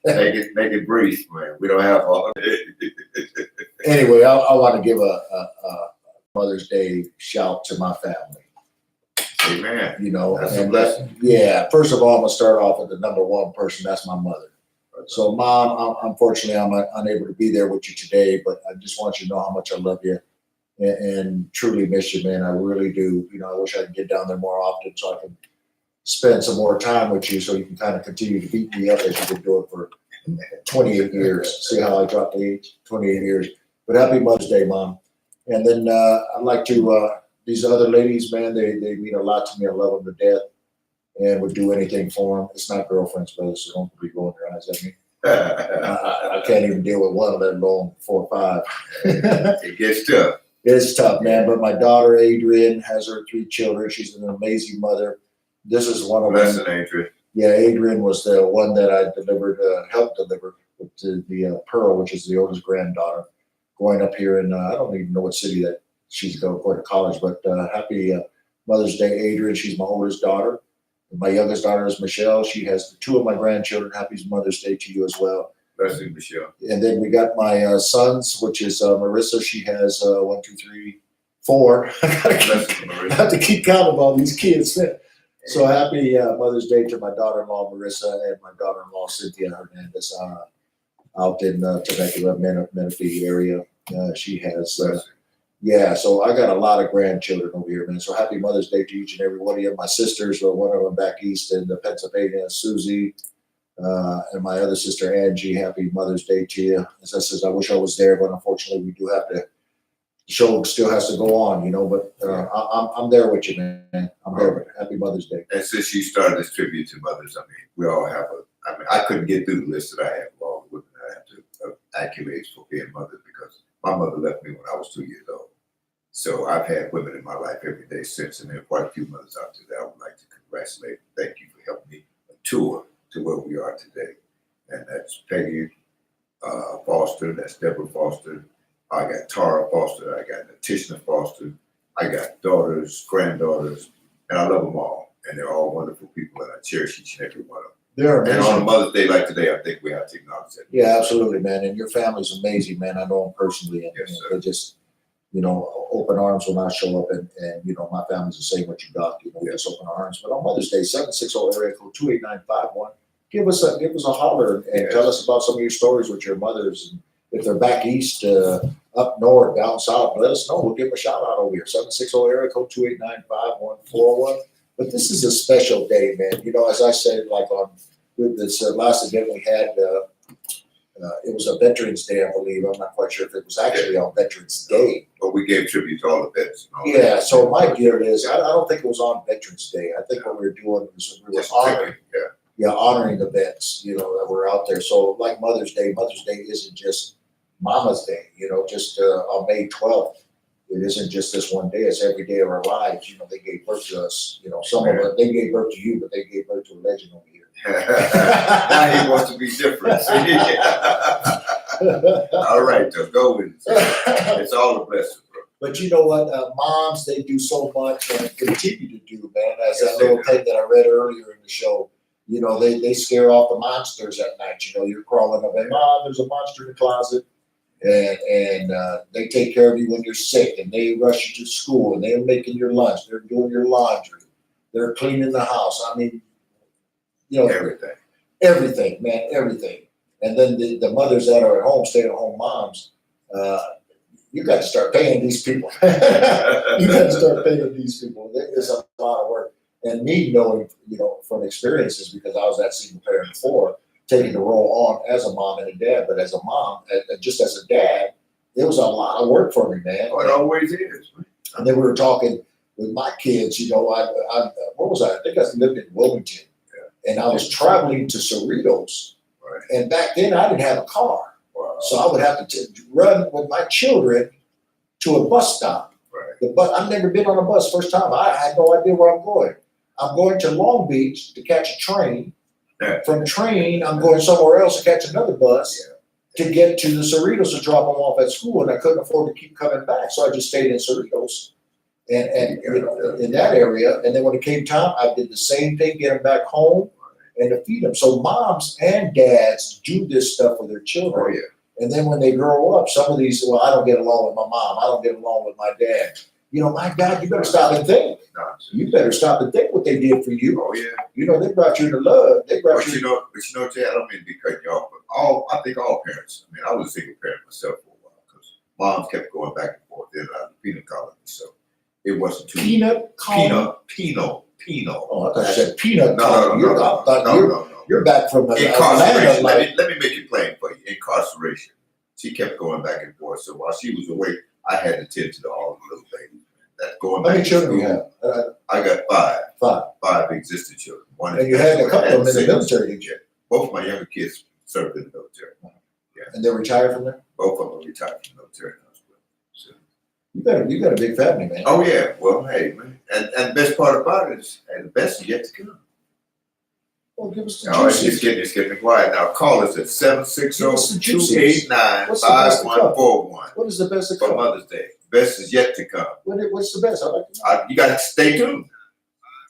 Make it brief, man. We don't have all. Anyway, I want to give a Mother's Day shout to my family. Amen. You know, That's a and blessing. yeah. First of all, I'm gonna start off with the number one person. That's my mother. So, Mom, unfortunately, I'm unable to be there with you today, but I just want you to know how much I love you and truly miss you, man. I really do. You know, I wish I could get down there more often so I can spend some more time with you, so you can kind of continue to beat me up as you've been doing for 28 years. See how I dropped the age? 28 years. But happy Mother's Day, Mom. And then I'd like to, these other ladies, man, they mean a lot to me. I love them to death and would do anything for them. It's not girlfriends, brother, so don't be rolling your eyes at me. I can't even deal with one, let alone 4 or 5. It gets tough. It's tough, man. But my daughter, Adrian, has her 3 children. She's an amazing mother. This is one of them. Blessing, Adrian. Yeah, Adrian was the one that I delivered, helped deliver with the Pearl, which is the oldest granddaughter, going up here in, I don't even know what city that she's going to college, but happy Mother's Day, Adrian. She's my oldest daughter. My youngest daughter is Michelle. She has 2 of my grandchildren. Happy Mother's Day to you as well. Blessing, Michelle. And then we got my sons, which is Marissa. She has 1, 2, 3, 4. Blessing, I Marissa. have to keep count of all these kids. So happy Mother's Day to my daughter-in-law, Marissa, and my daughter-in-law, Cynthia Hernandez, out in Temecula, Menifee area. She has, yeah, so I got a lot of grandchildren over here, man. So happy Mother's Day to each and every one of you. My sisters, one of them back east in Pennsylvania, Susie, and my other sister, Angie. Happy Mother's Day to you. As I said, I wish I was there, but unfortunately we do have to, the show still has to go on, you know, but I'm there with you, man. I'm there with you. Happy Mother's Day. And since you started this tribute to mothers, I mean, we all have I couldn't get through the list that I have of all the women that I have to accolades for being mothers, because my mother left me when I was 2 years old. So I've had women in my life every day since, and there are quite a few mothers out there that I would like to congratulate. Thank you for helping me mature to where we are today. And that's Peggy Foster, that's Deborah Foster. I got Tara Foster, I got Natishna Foster, I got daughters, granddaughters, and I love them all. And they're all wonderful people, and I cherish each and every one of them. They're And amazing. on a Mother's Day like today, I think we have to acknowledge that. Yeah, absolutely, man. And your family's amazing, man. I know them personally. And, Yes, you know, sir. they just, you know, open arms when I show up. And you know, my family's the same what you got. You know, we just open our arms. But on Mother's Day, 760 area code 28951. Give us a holler and Yes. tell us about some of your stories with your mothers. And if they're back east, up north, down south, let us know. We'll give them a shout out over here. 760 area code 2895141. But this is a special day, man. You know, as I said, like on with this last event we had, it was a Veterans Day, I believe. I'm not quite sure if it was actually on Veterans Day. But we gave tribute to all the vets. And all Yeah, that. so my deal is, I don't think it was on Veterans Day. I think what we were doing was we were Just a honoring, tribute, yeah. honoring the vets, you know, that were out there. So like Mother's Day isn't just Mama's Day, you know, just on May 12th. It isn't just this one day, it's every day of our lives. You know, they gave birth to us, you know, some of us, they gave birth to you, but they gave birth to a legend over here. Now he wants to be different. All right, just go with it. It's all a blessing, bro. But you know what, moms, they do so much and continue to do, man. As Yes, that they little do. thing that I read earlier in the show, you know, they scare off the monsters at night. You know, you're crawling up and, Mom, there's a monster in the closet. And they take care of you when you're sick, and they rush you to school, and they're making your lunch, they're doing your laundry, they're cleaning the house. I mean, you know, everything, man, everything. And then the mothers that are at home, stay-at-home moms, you got to start paying these people. You got to start paying these people. It's a lot of work. And me knowing, you know, from experiences, because I was that single parent before, taking the role on as a mom and a dad, but as a mom, just as a dad, it was a lot of work for me, man. Oh, it always is. And then we were talking with my kids, you know, I what was I think I lived in Wilmington, and I was traveling to Cerritos. Right. And back then I didn't have a car. Wow. So I would have to run with my children to a bus stop. Right. I've never been on a bus. First time, I had no idea where I'm going. I'm going to Long Beach to catch a train. Yeah. From train, I'm going somewhere else to catch another bus to get to the Cerritos to drop them off at school, and I couldn't afford to keep coming back, so I just stayed in Cerritos and you know, in that area. And then when it came time, I did the same thing, get them back home, and to feed them. So moms and dads do this stuff for their children. Oh yeah. And then when they grow up, some of these, well, I don't get along with my mom. I don't get along with my dad. You know, my God, you better stop and think. Nonsense. You better stop and think what they did for you. Oh yeah. You know, they brought you into love. They brought But you. Jay, I don't mean to be cutting you off, but I think all parents. I mean, I was a single parent myself for a while because moms kept going back and forth in the peanut colony, so it wasn't too Peanut colony? Penal. Oh, I thought you said peanut No, colony. no. You're back from Incarceration. Atlanta. Let me make it plain for you. Incarceration. She kept going back and forth. So while she was away, I had to tend to all the little babies. That going How back many to children school. you have? I got five. Five. Five existing children. One And you had a couple of them in the six. military, did you? Both my younger kids served in the military. And they retired from there? Both of them retired from the military. So, You got a big family, man. oh yeah. Well, hey, man. And the best part about it is, and the best is yet to come. Well, give us the No, it's juices. getting quiet now. Call us at 760-289-5141 What is the best that for comes? Mother's Day. Best is yet to come. What's the best? I like to know. You got to stay tuned.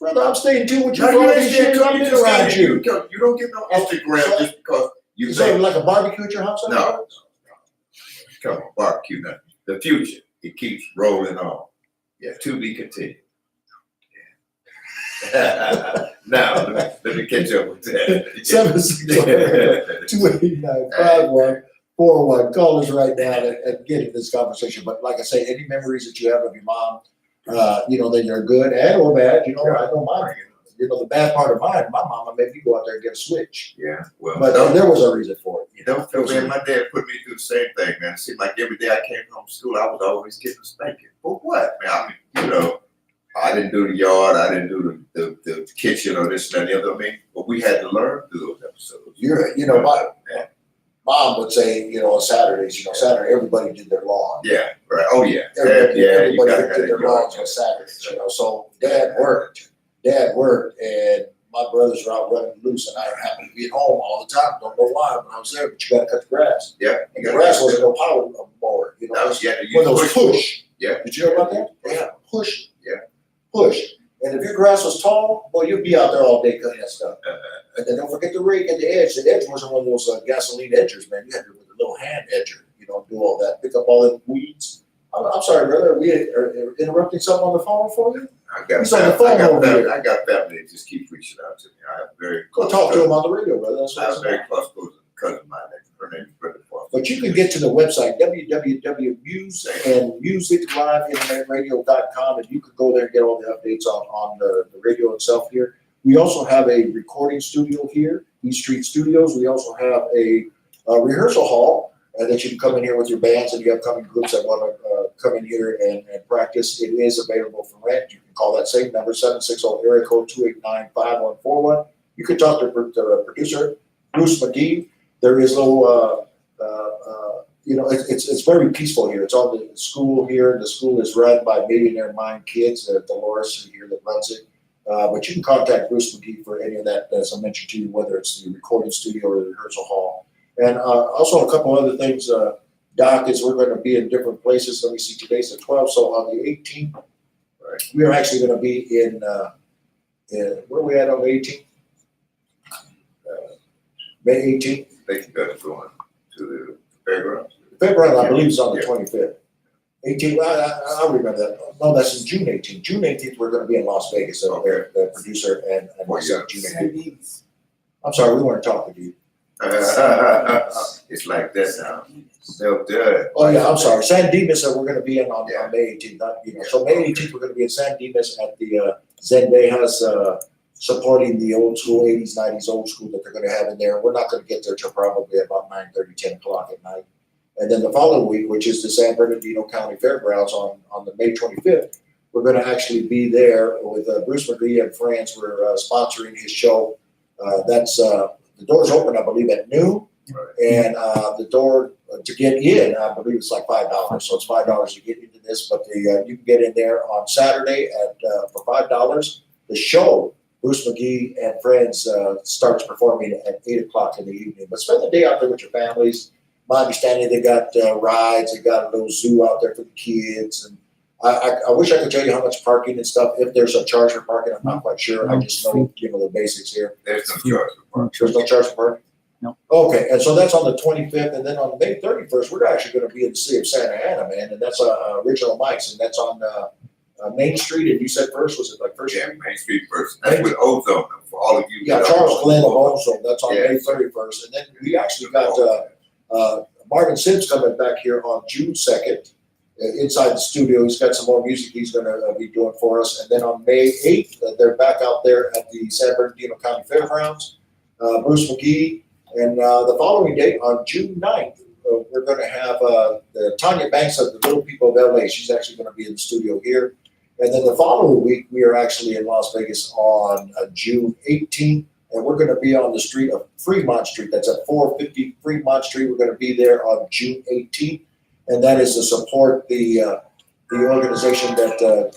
Brother, I'm staying tuned with you No, for all ain't these staying years tuned. I've You been just around gotta- you. You don't get no Instagram just because you Is there think. like a barbecue at your house? No. Come on, barbecue nothing. The future, it keeps rolling on. Yeah, to be continued. Yeah. Now, let me catch up with that. 760-289-5141. Call us right now and get in this conversation. But like I say, any memories that you have of your mom, you know, that you're good and or bad, you know, I know mine. You know, the bad part of mine, my mama made me go out there and get a switch. Yeah, well, But there was a reason for it. You know, don't feel bad. My dad put me through the same thing, man. It seemed like every day I came home from school, I was always getting a spanking. For what, man? I mean, you know, I didn't do the yard, I didn't do the kitchen or this and that, the other. I mean, but we had to learn through those episodes. You know, my mom would say, you know, on Saturdays, you know, Saturday everybody did their lawn. Yeah, right. Oh yeah. Everybody, You everybody gotta did their have lawns on Saturdays, you know. So Dad worked, and my brothers were out running loose, and I happened to be at home all the time. Don't know why, but I was there. But you got to cut the grass. Yeah. And the grass wasn't no power mower, you know. That was, yeah, One of those push. Yeah. Did you hear about that? They had a push. Yeah. Push. And if your grass was tall, well, you'd be out there all day cutting that stuff. And then don't forget the rake at the edge. The edge wasn't one of those gasoline edgers, man. You had to with a little hand edger, you know, do all that, pick up all the weeds. I'm sorry, brother. Are we interrupting something on the phone for you? I got He's on the phone over here. I got family that just keep reaching out to me. I have very Go talk to him on the radio, brother. That's I what have it's very about. close cousin of mine. Her name is Brenda Parker. But you can get to the website, www.musicandmusicliveinternetradio.com, and you can go there and get all the updates on the radio itself here. We also have a recording studio here, East Street Studios. We also have a rehearsal hall that you can come in here with your bands and the upcoming groups that want to come in here and practice. It is available for rent. You can call that same number, 760 code 289-5141. You can talk to the producer, Bruce McGee. There is no, you know, it's very peaceful here. It's on the school here. The school is run by Millionaire Mind Kids, Dolores here that runs it. But you can contact Bruce McGee for any of that, as I mentioned to you, whether it's the recording studio or the rehearsal hall. And also a couple other things, Doc, is we're going to be in different places. Let me see, today's the 12th. So on the 18th, right, we are actually going to be in where are we at on the 18th? May 18th. I think you guys are going to the fairgrounds. The fairground, I believe, is on the 25th. 18th, I'll remember that. No, that's in June 18th. June 18th, we're going to be in Las Vegas. So the producer and myself, June 18th. I'm sorry, we weren't talking to you. It's like that now. No, duh. Oh yeah, I'm sorry. San Dimas, we're going to be in on May 18th. So May 18th, we're going to be in San Dimas at the Zendejas, supporting the old school, 80s, 90s old school that they're going to have in there. We're not going to get there till probably about 9:30, 10 o'clock at night. And then the following week, which is the San Bernardino County Fairgrounds on the May 25th, we're going to actually be there with Bruce McGee and friends. We're sponsoring his show. That's the doors open, I believe, at noon. Right. And the door to get in, I believe it's like $5. So it's $5 to get into this, but you can get in there on Saturday for $5. The show, Bruce McGee and friends, starts performing at 8 o'clock in the evening. But spend the day out there with your families. My understanding, they got rides, they got a little zoo out there for the kids, and I wish I could tell you how much parking and stuff, if there's a charge for parking, I'm not quite sure. I just know, the basics here. There's no charge for parking. There's no charge for parking? No. Okay, and so that's on the 25th, and then on May 31st, we're actually gonna be in the city of Santa Ana, man, and that's Original Mike's, and that's on Main Street, and you said First, was it like First Yeah, Street? Main Street first. That's with Ozone, for all of you. Yeah, that Charles are- Glenn of Ozone, that's on Yeah. May 31st, and then we actually got Marvin Sims coming back here on June 2nd. Inside the studio, he's got some more music he's going to be doing for us. And then on May 8th, they're back out there at the San Bernardino County Fairgrounds. Bruce McGee. And the following day, on June 9th, we're going to have the Tanya Banks of the Little People of LA. She's actually going to be in the studio here. And then the following week, we are actually in Las Vegas on June 18th. And we're going to be on the street of Fremont Street. That's at 450 Fremont Street. We're going to be there on June 18th. And that is to support the organization that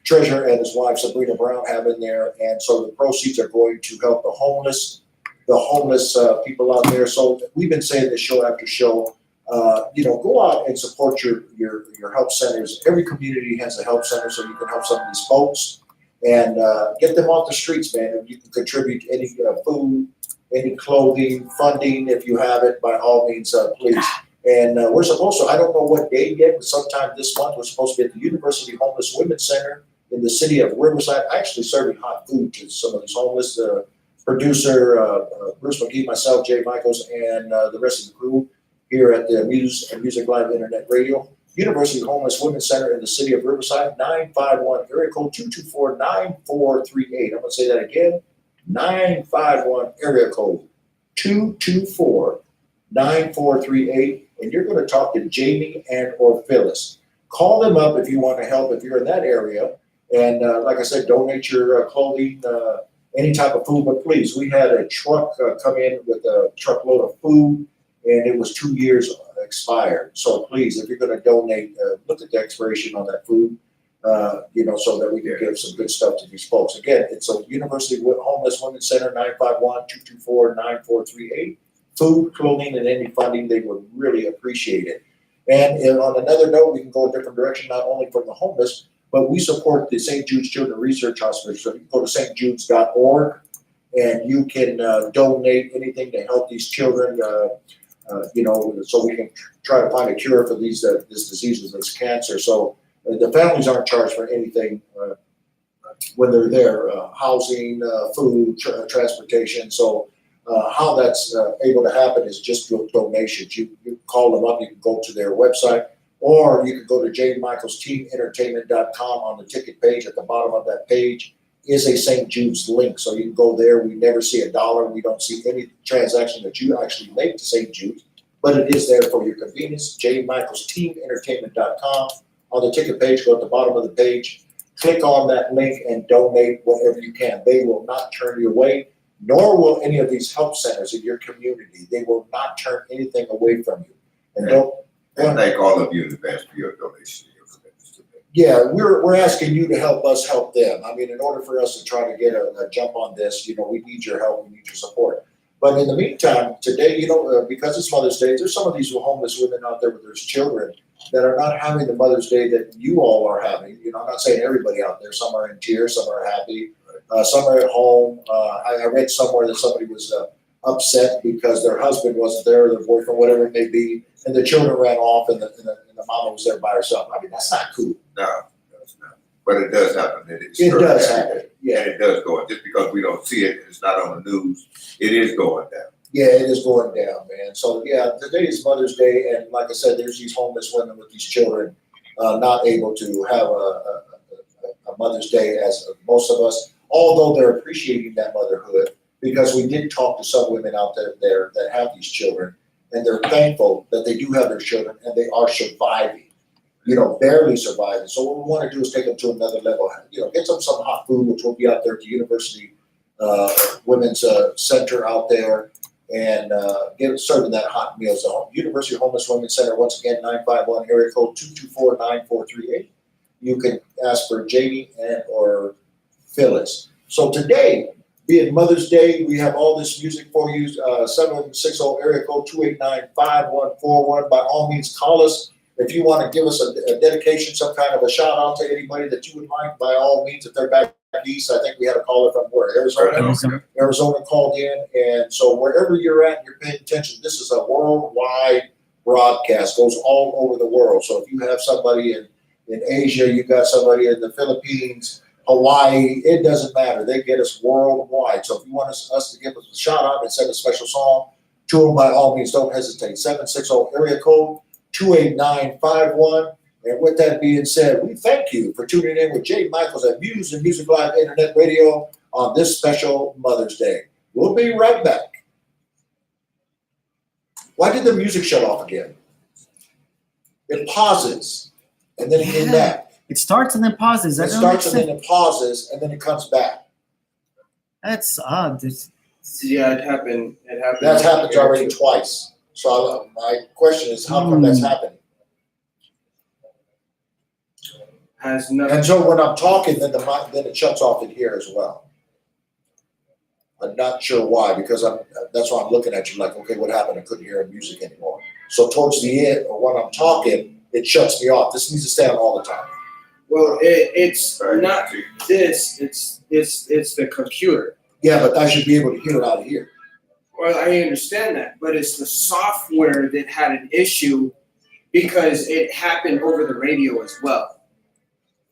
Treasure and his wife Sabrina Brown have in there, and so the proceeds are going to help the homeless people out there. So we've been saying this show after show, go out and support your help centers. Every community has a help center, so you can help some of these folks and get them off the streets, man. And you can contribute any food, any clothing, funding if you have it. By all means, please. And we're supposed to, I don't know what day yet, but sometime this month, we're supposed to be at the University Homeless Women's Center in the city of Riverside, actually serving hot food to some of these homeless. Producer, Bruce McGee, myself, Jay Michaels, and the rest of the crew here at the Music Live Internet Radio. University Homeless Women's Center in the city of Riverside, 951, area code 224-9438. I'm going to say that again, 951, area code 224-9438. And you're going to talk to Jamie and or Phyllis. Call them up if you want to help, if you're in that area. And like I said, donate your clothing, any type of food. But please, we had a truck come in with a truckload of food, and it was 2 years expired. So please, if you're going to donate, look at the expiration on that food, so that we can give some good stuff to these folks. Again, it's a University Homeless Women's Center, 951-224-9438. Food, clothing, and any funding, they would really appreciate it. And on another note, we can go a different direction, not only from the homeless, but we support the St. Jude's Children's Research Hospital. So you can go to stjudes.org and you can donate anything to help these children, so we can try to find a cure for this disease, this cancer. So the families aren't charged for anything when they're there, housing, food, transportation. So how that's able to happen is just through donations. You call them up, you can go to their website, or you can go to jmichaelsteamentertainment.com. On the ticket page at the bottom of that page is a St. Jude's link. So you can go there. We never see a dollar. We don't see any transaction that you actually make to St. Jude's, but it is there for your convenience. jmichaelsteamentertainment.com. On the ticket page, go at the bottom of the page, click on that link and donate whatever you can. They will not turn you away, nor will any of these help centers in your community. They will not turn anything away from you. And And thank all of you in advance for your donation. yeah, we're asking you to help us help them. I mean, in order for us to try to get a jump on this, we need your help, we need your support. But in the meantime, today, because it's Mother's Day, there's some of these homeless women out there with their children that are not having the Mother's Day that you all are having. I'm not saying everybody out there. Some are in tears, some are happy, some are at home. I read somewhere that somebody was upset because their husband wasn't there, their boyfriend, whatever it may be, and the children ran off, and the mama was there by herself. I mean, that's not cool. No, it's not. But it does happen. It does happen. Yeah. And it does go on. Just because we don't see it, it's not on the news, it is going down. Yeah, it is going down, man. So yeah, today is Mother's Day, and like I said, there's these homeless women with these children not able to have a Mother's Day as most of us, although they're appreciating that motherhood, because we did talk to some women out there that have these children, and they're thankful that they do have their children and they are surviving, barely surviving. So what we want to do is take them to another level, get them some hot food, which will be out there at the University Women's Center out there, and serving that hot meal. So University Homeless Women's Center, once again, 951, area code 224-9438. You can ask for Jamie and or Phyllis. So today, being Mother's Day, we have all this music for you. 760 area code 289-5141. By all means, call us. if you want to give us a dedication, some kind of a shout out to anybody that you would like, by all means, if they're back east. I think we had a caller from where, Arizona. Arizona called in, and so wherever you're at, you're paying attention. This is a worldwide broadcast, goes all over the world. So if you have somebody in Asia, you got somebody in the Philippines, Hawaii, it doesn't matter. They get us worldwide. So if you want us to give us a shout out and send a special song to them, by all means, don't hesitate. 760 area code 28951. And with that being said, we thank you for tuning in with Jay Michaels at Muse and Music Live Internet Radio on this special Mother's Day. We'll be right back. Why did the music shut off again? It pauses and then it came back. It starts and then pauses. It starts and then it pauses and then it comes back. That's odd. Yeah, it happened. That's happened already twice. So my question is, how come that's happening? Has nothing. And so when I'm talking, then then it shuts off in here as well. I'm not sure why, because that's why I'm looking at you like, okay, what happened? I couldn't hear music anymore. So towards the end, or when I'm talking, it shuts me off. This needs to stay on all the time. Well, it's not this. It's the computer. Yeah, but I should be able to hear it out of here. Well, I understand that, but it's the software that had an issue because it happened over the radio as well.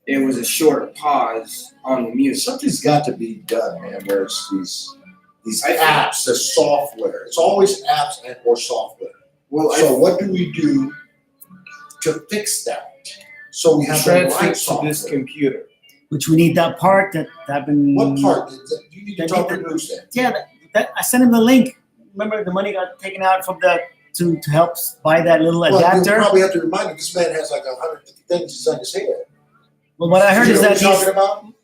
It was a short pause on the music. Something's got to be done, man. There's these apps, the software. It's always apps and or software. Well, so what do we do to fix that? So we have the right transfer to software. this computer. Which we need that part that I've been. What part? Do you need to talk to Bruce then? Yeah, that I sent him the link. Remember, the money got taken out from to help buy that little adapter. You probably have to remind him. This man has like 150 things on his head. Well, what I heard is that you know what he's. I'm talking about?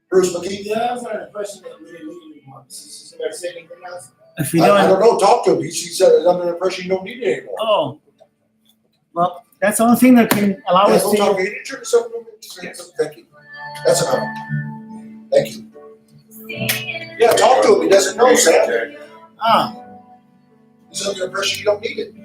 Bruce McKee? Yeah, I was under the impression that we didn't need any more. Does somebody say anything else? If you I don't. don't know. Talk to him. He said under the impression you don't need it anymore. Oh. Well, that's the only thing that can allow us We'll talk to. to you. Turn this over to me. Thank you. That's enough. Thank you. Yeah, talk to him. He doesn't know, Sam. Ah. He's under the impression you don't need it.